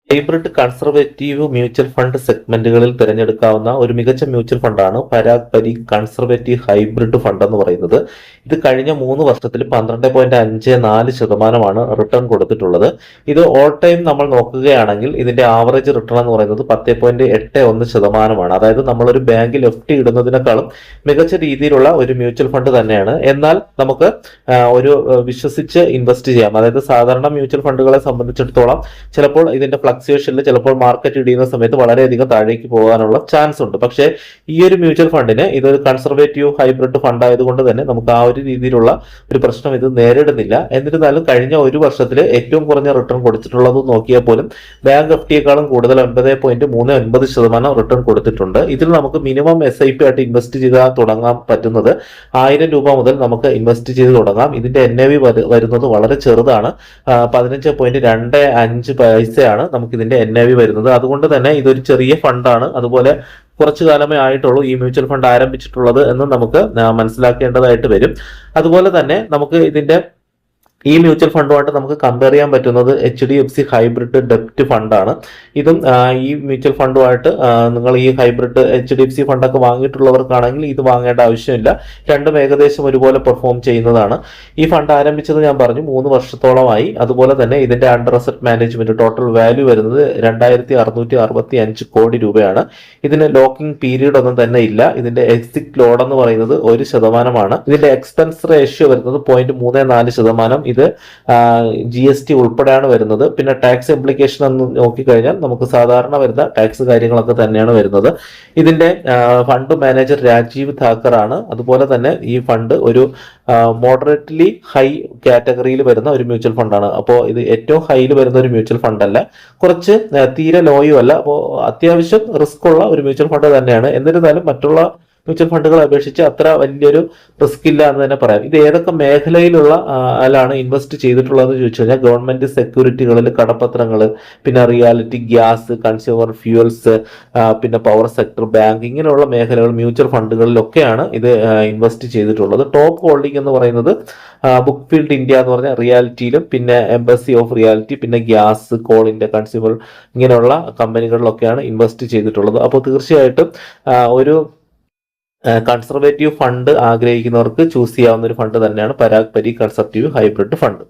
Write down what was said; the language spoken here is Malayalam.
ഹൈബ്രിഡ് കൺസർവേറ്റീവ് മ്യൂച്വൽ ഫണ്ട് സെഗ്മെന്റുകളിൽ തിരഞ്ഞെടുക്കാവുന്ന ഒരു മികച്ച മ്യൂച്വൽ ഫണ്ടാണ് പരാഗ് പരി കൺസർവേറ്റീവ് ഹൈബ്രിഡ് ഫണ്ട് എന്ന് പറയുന്നത്. ഇത് കഴിഞ്ഞ 3 വർഷത്തിൽ 12.54% റിട്ടേൺ കൊടുത്തിട്ടുള്ളത്. ഇത് ഓൾ ടൈം നമ്മൾ നോക്കുകയാണെങ്കിൽ ഇതിന്റെ ആവറേജ് റിട്ടേൺ എന്ന് പറയുന്നത് 10.81%. അതായത് നമ്മളൊരു ബാങ്കിൽ FD ഇടുന്നതിനേക്കാളും മികച്ച രീതിയിലുള്ള ഒരു മ്യൂച്വൽ ഫണ്ട് തന്നെയാണ്. എന്നാൽ നമുക്ക് ഒരു വിശ്വസിച്ച് ഇൻവെസ്റ്റ് ചെയ്യാം. അതായത് സാധാരണ മ്യൂച്വൽ ഫണ്ടുകളെ സംബന്ധിച്ചിടത്തോളം ചിലപ്പോൾ ഇതിന്റെ ഫ്ലക്ച്വേഷനിൽ ചിലപ്പോൾ മാർക്കറ്റ് ഇടിയുന്ന സമയത്ത് വളരെയധികം താഴേക്ക് പോകാനുള്ള ചാൻസ് ഉണ്ട്. പക്ഷേ ഈ ഒരു മ്യൂച്വൽ ഫണ്ടിന് ഇതൊരു കൺസർവേറ്റീവ് ഹൈബ്രിഡ് ഫണ്ട് ആയതുകൊണ്ട് തന്നെ നമുക്ക് ആ ഒരു രീതിയിലുള്ള ഒരു പ്രശ്നം ഇത് നേരിടുന്നില്ല. എന്നിരുന്നാലും കഴിഞ്ഞ 1 വർഷത്തിൽ ഏറ്റവും കുറഞ്ഞ റിട്ടേൺ കൊടുത്തിട്ടുള്ളത് നോക്കിയാൽ പോലും ബാങ്ക് FDയേക്കാളും കൂടുതൽ 9.39% റിട്ടേൺ കൊടുത്തിട്ടുണ്ട്. ഇതിൽ നമുക്ക് മിനിമം SIP ആയിട്ട് ഇൻവെസ്റ്റ് ചെയ്താൽ തുടങ്ങാൻ പറ്റുന്നത് 1000 രൂപ മുതൽ നമുക്ക് ഇൻവെസ്റ്റ് ചെയ്ത് തുടങ്ങാം. ഇതിന്റെ NAV വരുന്നത് വളരെ ചെറുതാണ്, 15.25 പൈസയാണ് നമുക്ക് ഇതിന്റെ NAV വരുന്നത്. അതുകൊണ്ട് തന്നെ ഇതൊരു ചെറിയ ഫണ്ടാണ്. അതുപോലെ കുറച്ചു കാലമേ ആയിട്ടുള്ളൂ ഈ മ്യൂച്വൽ ഫണ്ട് ആരംഭിച്ചിട്ടുള്ളത് എന്ന് നമുക്ക് മനസ്സിലാക്കേണ്ടതായിട്ട് വരും. അതുപോലെ തന്നെ നമുക്ക് ഇതിന്റെ ഈ മ്യൂച്വൽ ഫണ്ടുമായിട്ട് നമുക്ക് കമ്പയർ ചെയ്യാൻ പറ്റുന്നത് HDFC ഹൈബ്രിഡ് ഡെപ്റ്റ് ഫണ്ടാണ്. ഇതും ഈ മ്യൂച്വൽ ഫണ്ടുമായിട്ട് നിങ്ങൾ ഈ ഹൈബ്രിഡ് HDFC ഫണ്ടൊക്കെ വാങ്ങിയിട്ടുള്ളവർക്കാണെങ്കിൽ ഇത് വാങ്ങേണ്ട ആവശ്യമില്ല. രണ്ടും ഏകദേശം ഒരുപോലെ പെർഫോം ചെയ്യുന്നതാണ്. ഈ ഫണ്ട് ആരംഭിച്ചത് ഞാൻ പറഞ്ഞു 3 വർഷത്തോളമായി. അതുപോലെ തന്നെ ഇതിന്റെ under asset management total value വരുന്നത് 2665 കോടി രൂപയാണ്. ഇതിന് ലോക്കിംഗ് പീരീഡ് ഒന്നും തന്നെ ഇല്ല. ഇതിന്റെ എക്സിറ്റ് ലോഡ് എന്ന് പറയുന്നത് 1%. ഇതിന്റെ എക്സ്പെൻസ് റേഷ്യോ വരുന്നത് 0.34%. ഇത് GST ഉൾപ്പെടെയാണ് വരുന്നത്. പിന്നെ ടാക്സ് ഇംപ്ലിക്കേഷൻ എന്ന് നോക്കിക്കഴിഞ്ഞാൽ നമുക്ക് സാധാരണ വരുന്ന ടാക്സ് കാര്യങ്ങളൊക്കെ തന്നെയാണ് വരുന്നത്. ഇതിന്റെ ഫണ്ട് മാനേജർ രാജീവ് താക്കർ ആണ്. അതുപോലെ തന്നെ ഈ ഫണ്ട് ഒരു മോഡറേറ്റ്ലി ഹൈ കാറ്റഗറിയിൽ വരുന്ന ഒരു മ്യൂച്വൽ ഫണ്ടാണ്. അപ്പോൾ ഇത് ഏറ്റവും ഹൈയിൽ വരുന്ന ഒരു മ്യൂച്വൽ ഫണ്ട് അല്ല, കുറച്ച് തീരെ ലോയും അല്ല. അപ്പോൾ അത്യാവശ്യം റിസ്ക് ഉള്ള ഒരു മ്യൂച്വൽ ഫണ്ട് തന്നെയാണ്. എന്നിരുന്നാലും മറ്റുള്ള മ്യൂച്വൽ ഫണ്ടുകളെ അപേക്ഷിച്ച് അത്ര വലിയൊരു റിസ്ക് ഇല്ല എന്ന് തന്നെ പറയാം. ഇത് ഏതൊക്കെ മേഖലയിലുള്ള ാണ് ഇൻവെസ്റ്റ് ചെയ്തിട്ടുള്ളതെന്ന് ചോദിച്ചു കഴിഞ്ഞാൽ ഗവൺമെന്റ് സെക്യൂരിറ്റികളിൽ, കടപ്പത്രങ്ങൾ, പിന്നെ റിയാലിറ്റി, ഗ്യാസ്, കൺസ്യൂമർ ഫ്യൂവൽസ്, പിന്നെ പവർ സെക്ടർ, ബാങ്ക്, ഇങ്ങനെയുള്ള മേഖലകൾ മ്യൂച്വൽ ഫണ്ടുകളിലൊക്കെയാണ് ഇത് ഇൻവെസ്റ്റ് ചെയ്തിട്ടുള്ളത്. ടോപ്പ് ഹോൾഡിംഗ് എന്ന് പറയുന്നത് ബുക്ക് ഫീൽഡ് ഇന്ത്യ എന്ന് പറഞ്ഞ റിയാലിറ്റിയിലും, പിന്നെ എംബസി ഓഫ് റിയാലിറ്റി, പിന്നെ ഗ്യാസ്, കോളിന്റെ, കൺസ്യൂമർ, ഇങ്ങനെയുള്ള കമ്പനികളിലൊക്കെയാണ് ഇൻവെസ്റ്റ് ചെയ്തിട്ടുള്ളത്. അപ്പോൾ തീർച്ചയായിട്ടും ഒരു കൺസർവേറ്റീവ് ഫണ്ട് ആഗ്രഹിക്കുന്നവർക്ക് ചൂസ് ചെയ്യാവുന്ന ഒരു ഫണ്ട് തന്നെയാണ് പരാഗ് പരി കൺസർവേറ്റീവ് ഹൈബ്രിഡ് ഫണ്ട്.